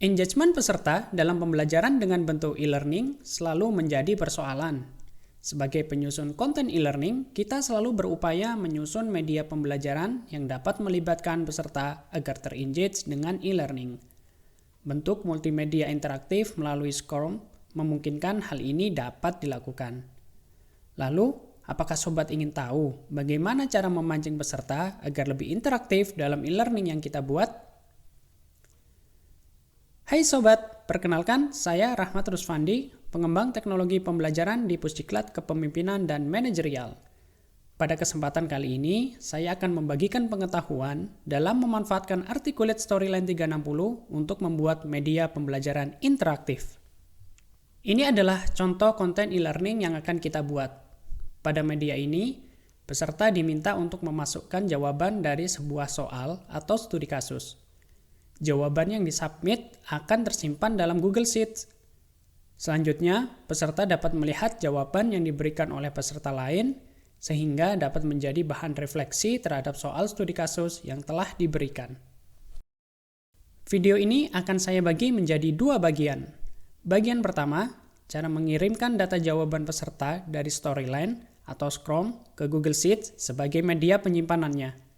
Engagement peserta dalam pembelajaran dengan bentuk e-learning selalu menjadi persoalan. Sebagai penyusun konten e-learning, kita selalu berupaya menyusun media pembelajaran yang dapat melibatkan peserta agar ter-engage dengan e-learning. Bentuk multimedia interaktif melalui Scrum memungkinkan hal ini dapat dilakukan. Lalu, apakah sobat ingin tahu bagaimana cara memancing peserta agar lebih interaktif dalam e-learning yang kita buat? Hai sobat, perkenalkan saya Rahmat Rusfandi, pengembang teknologi pembelajaran di Pusdiklat Kepemimpinan dan Manajerial. Pada kesempatan kali ini, saya akan membagikan pengetahuan dalam memanfaatkan Articulate Storyline 360 untuk membuat media pembelajaran interaktif. Ini adalah contoh konten e-learning yang akan kita buat. Pada media ini, peserta diminta untuk memasukkan jawaban dari sebuah soal atau studi kasus. Jawaban yang disubmit akan tersimpan dalam Google Sheets. Selanjutnya, peserta dapat melihat jawaban yang diberikan oleh peserta lain, sehingga dapat menjadi bahan refleksi terhadap soal studi kasus yang telah diberikan. Video ini akan saya bagi menjadi dua bagian. Bagian pertama, cara mengirimkan data jawaban peserta dari Storyline atau Scrum ke Google Sheets sebagai media penyimpanannya.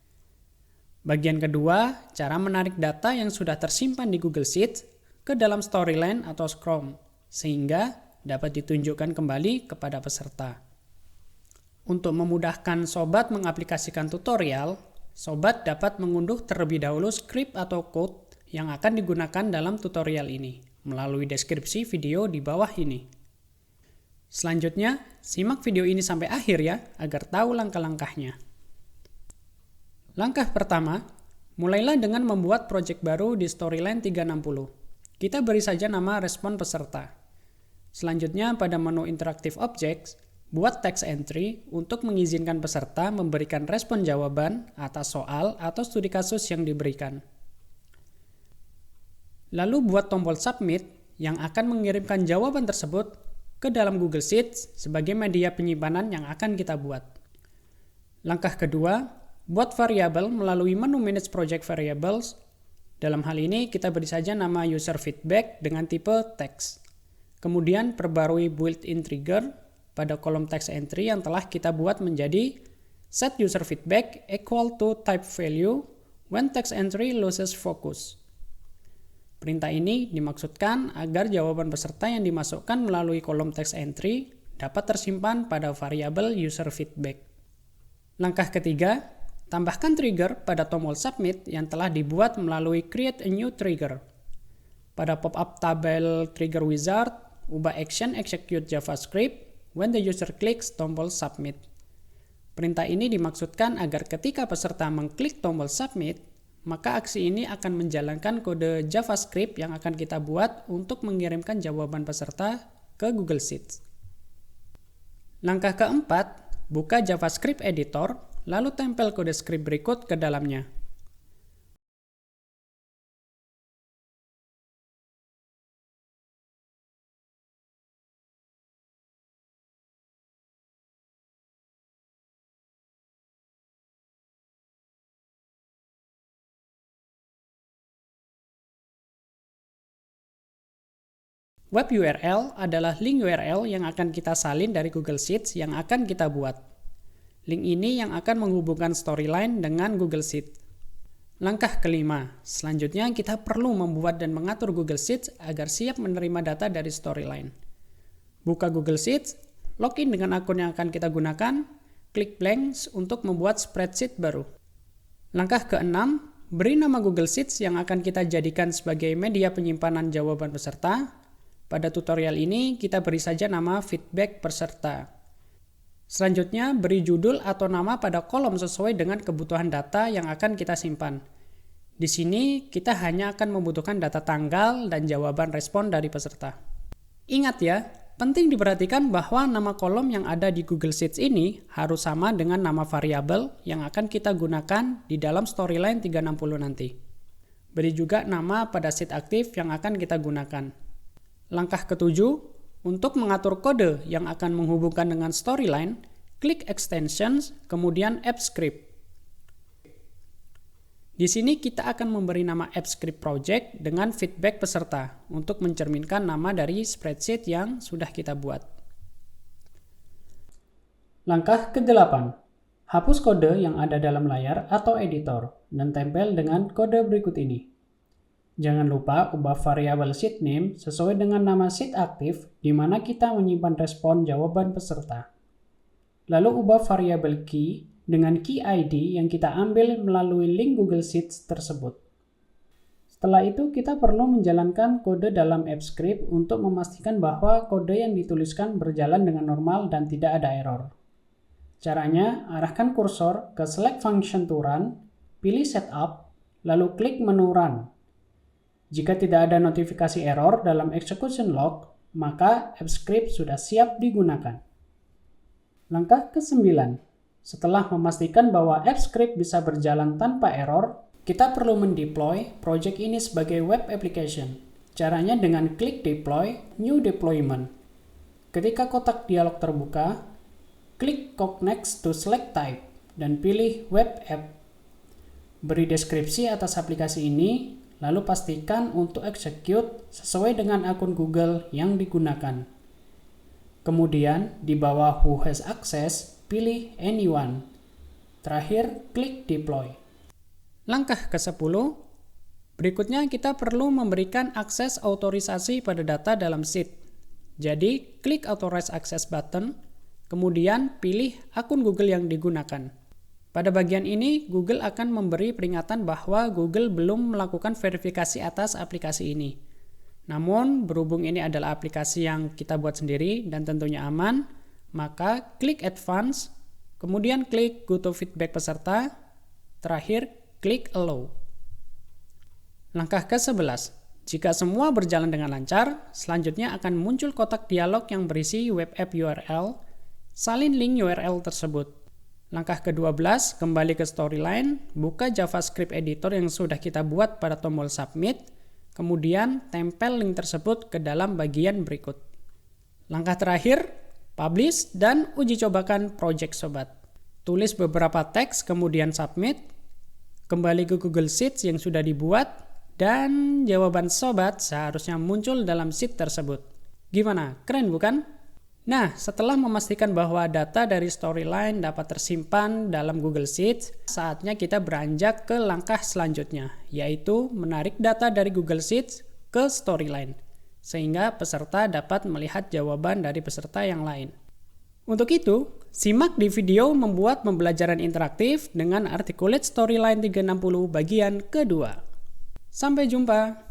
Bagian kedua, cara menarik data yang sudah tersimpan di Google Sheets ke dalam Storyline atau Scrum, sehingga dapat ditunjukkan kembali kepada peserta. Untuk memudahkan sobat mengaplikasikan tutorial, sobat dapat mengunduh terlebih dahulu skrip atau code yang akan digunakan dalam tutorial ini melalui deskripsi video di bawah ini. Selanjutnya, simak video ini sampai akhir ya, agar tahu langkah-langkahnya. Langkah pertama, mulailah dengan membuat proyek baru di Storyline 360. Kita beri saja nama respon peserta. Selanjutnya, pada menu Interactive Objects, buat text entry untuk mengizinkan peserta memberikan respon jawaban atas soal atau studi kasus yang diberikan. Lalu buat tombol Submit yang akan mengirimkan jawaban tersebut ke dalam Google Sheets sebagai media penyimpanan yang akan kita buat. Langkah kedua, buat variabel melalui menu Manage Project Variables. Dalam hal ini kita beri saja nama user feedback dengan tipe text. Kemudian perbarui built-in trigger pada kolom text entry yang telah kita buat menjadi set user feedback equal to type value when text entry loses focus. Perintah ini dimaksudkan agar jawaban peserta yang dimasukkan melalui kolom text entry dapat tersimpan pada variabel user feedback. Langkah ketiga, tambahkan trigger pada tombol Submit yang telah dibuat melalui Create a New Trigger. Pada pop-up tabel Trigger Wizard, ubah action execute JavaScript when the user clicks tombol Submit. Perintah ini dimaksudkan agar ketika peserta mengklik tombol Submit, maka aksi ini akan menjalankan kode JavaScript yang akan kita buat untuk mengirimkan jawaban peserta ke Google Sheets. Langkah keempat, buka JavaScript Editor, lalu tempel kode script berikut ke dalamnya. Web URL adalah link URL yang akan kita salin dari Google Sheets yang akan kita buat. Link ini yang akan menghubungkan Storyline dengan Google Sheets. Langkah kelima, selanjutnya kita perlu membuat dan mengatur Google Sheets agar siap menerima data dari Storyline. Buka Google Sheets, login dengan akun yang akan kita gunakan, klik blank untuk membuat spreadsheet baru. Langkah keenam, beri nama Google Sheets yang akan kita jadikan sebagai media penyimpanan jawaban peserta. Pada tutorial ini, kita beri saja nama feedback peserta. Selanjutnya, beri judul atau nama pada kolom sesuai dengan kebutuhan data yang akan kita simpan. Di sini, kita hanya akan membutuhkan data tanggal dan jawaban respon dari peserta. Ingat ya, penting diperhatikan bahwa nama kolom yang ada di Google Sheets ini harus sama dengan nama variabel yang akan kita gunakan di dalam Storyline 360 nanti. Beri juga nama pada sheet aktif yang akan kita gunakan. Langkah ketujuh, untuk mengatur kode yang akan menghubungkan dengan Storyline, klik Extensions, kemudian App Script. Di sini kita akan memberi nama AppScript Project dengan feedback peserta untuk mencerminkan nama dari spreadsheet yang sudah kita buat. Langkah ke-8. Hapus kode yang ada dalam layar atau editor dan tempel dengan kode berikut ini. Jangan lupa ubah variabel sheet name sesuai dengan nama sheet aktif di mana kita menyimpan respon jawaban peserta. Lalu ubah variabel key dengan key ID yang kita ambil melalui link Google Sheets tersebut. Setelah itu kita perlu menjalankan kode dalam AppScript untuk memastikan bahwa kode yang dituliskan berjalan dengan normal dan tidak ada error. Caranya, arahkan kursor ke Select Function to Run, pilih Setup, lalu klik menu Run. Jika tidak ada notifikasi error dalam execution log, maka AppScript sudah siap digunakan. Langkah ke-9. Setelah memastikan bahwa AppScript bisa berjalan tanpa error, kita perlu mendeploy project ini sebagai web application. Caranya dengan klik Deploy, New Deployment. Ketika kotak dialog terbuka, klik Connect to Select Type dan pilih Web App. Beri deskripsi atas aplikasi ini, lalu pastikan untuk execute sesuai dengan akun Google yang digunakan. Kemudian, di bawah Who has access, pilih Anyone. Terakhir, klik Deploy. Langkah ke-10. Berikutnya kita perlu memberikan akses otorisasi pada data dalam sheet. Jadi, klik Authorize Access button, kemudian pilih akun Google yang digunakan. Pada bagian ini, Google akan memberi peringatan bahwa Google belum melakukan verifikasi atas aplikasi ini. Namun, berhubung ini adalah aplikasi yang kita buat sendiri dan tentunya aman, maka klik Advance, kemudian klik Go to Feedback peserta, terakhir klik Allow. Langkah ke-11. Jika semua berjalan dengan lancar, selanjutnya akan muncul kotak dialog yang berisi web app URL, salin link URL tersebut. Langkah ke-12, kembali ke Storyline, buka JavaScript editor yang sudah kita buat pada tombol Submit, kemudian tempel link tersebut ke dalam bagian berikut. Langkah terakhir, publish dan uji cobakan project sobat. Tulis beberapa teks kemudian submit, kembali ke Google Sheets yang sudah dibuat, dan jawaban sobat seharusnya muncul dalam sheet tersebut. Gimana? Keren bukan? Nah, setelah memastikan bahwa data dari Storyline dapat tersimpan dalam Google Sheets, saatnya kita beranjak ke langkah selanjutnya, yaitu menarik data dari Google Sheets ke Storyline, sehingga peserta dapat melihat jawaban dari peserta yang lain. Untuk itu, simak di video membuat pembelajaran interaktif dengan Articulate Storyline 360 bagian kedua. Sampai jumpa!